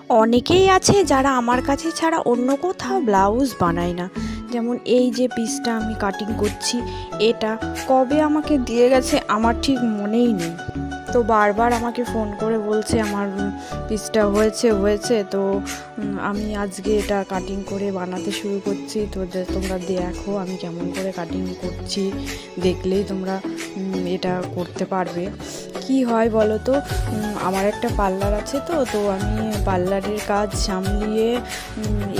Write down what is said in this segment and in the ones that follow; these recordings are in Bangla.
অনেকেই আছে যারা আমার কাছে ছাড়া অন্য কোথাও ব্লাউজ বানায় না। যেমন এই যে পিসটা আমি কাটিং করছি, এটা কবে আমাকে দিয়ে গেছে আমার ঠিক মনেই নেই। তো বারবার আমাকে ফোন করে বলছে আমার পিসটা হয়েছে হয়েছে। তো আমি আজকে এটা কাটিং করে বানাতে শুরু করছি। তো তোমরা দেখো আমি কেমন করে কাটিং করছি, দেখলেই তোমরা এটা করতে পারবে। কি হয় বলো তো, আমার একটা পার্লার আছে, তো তো আমি পার্লারের কাজ সামলিয়ে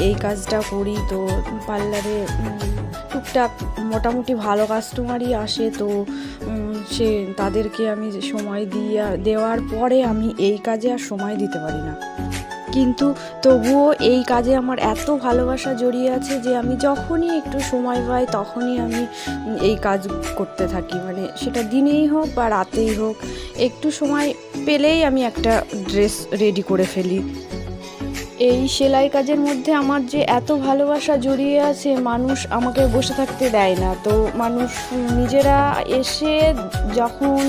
এই কাজটা করি। তো পার্লারে টুকটাক মোটামুটি ভালো কাস্টমারই আসে। তো সে তাদেরকে আমি সময় দেওয়ার পরে আমি এই কাজে আর সময় দিতে পারি না। কিন্তু তবুও এই কাজে আমার এত ভালোবাসা জড়িয়ে আছে যে আমি যখনই একটু সময় পাই তখনই আমি এই কাজ করতে থাকি। মানে সেটা দিনেই হোক বা রাতেই হোক, একটু সময় পেলেই আমি একটা ড্রেস রেডি করে ফেলি। এই সেলাই কাজের মধ্যে আমার যে এত ভালোবাসা জড়িয়ে আছে, মানুষ আমাকে বসে থাকতে দেয় না। তো মানুষ নিজেরা এসে যখন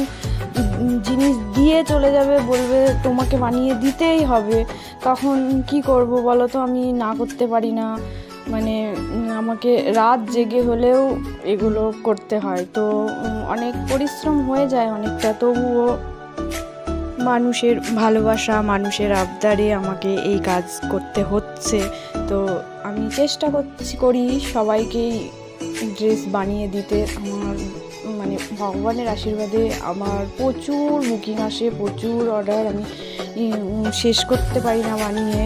জিনিস দিয়ে চলে যাবে, বলবে তোমাকে বানিয়ে দিতেই হবে, তখন কি করব বলো তো, আমি না করতে পারি না। মানে আমাকে রাত জেগে হলেও এগুলো করতে হয়। তো অনেক পরিশ্রম হয়ে যায় অনেকটা, তবুও মানুষের ভালোবাসা, মানুষের আবদারে আমাকে এই কাজ করতে হচ্ছে। তো আমি চেষ্টা করি সবাইকেই ড্রেস বানিয়ে দিতে। আমার মানে ভগবানের আশীর্বাদে আমার প্রচুর বুকিং আসে, প্রচুর অর্ডার। আমি শেষ করতে পারি না বানিয়ে।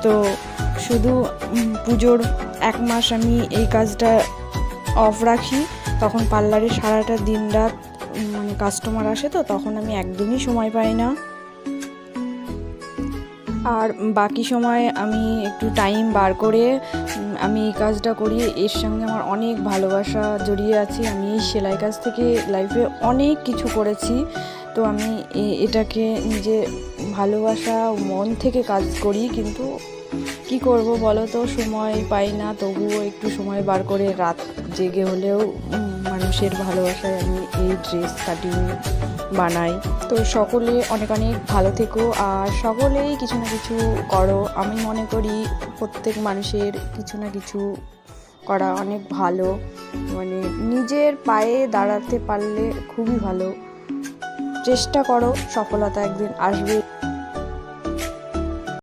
তো শুধু পুজোর 1 মাস আমি এই কাজটা অফ রাখি, তখন পার্লারে সারাটা দিন রাত মানে কাস্টমার আসে, তো তখন আমি একদমই সময় পাই না। আর বাকি সময় আমি একটু টাইম বার করে আমি এই কাজটা করি। এর সঙ্গে আমার অনেক ভালোবাসা জড়িয়ে আছে। আমি এই সেলাই কাজ থেকে লাইফে অনেক কিছু করেছি। তো আমি এটাকে নিজে ভালোবাসা মন থেকে কাজ করি। কিন্তু কি করব বলো তো, সময় পাই না। তবুও একটু সময় বার করে রাত জেগে হলেও মানুষের ভালোবাসায় আমি এই ড্রেস কাটিং বানাই। তো সকলে অনেক অনেক ভালো থেকো, আর সকলেই কিছু না কিছু করো। আমি মনে করি প্রত্যেক মানুষের কিছু না কিছু করা অনেক ভালো। মানে নিজের পায়ে দাঁড়াতে পারলে খুবই ভালো। চেষ্টা করো, সফলতা একদিন আসবে।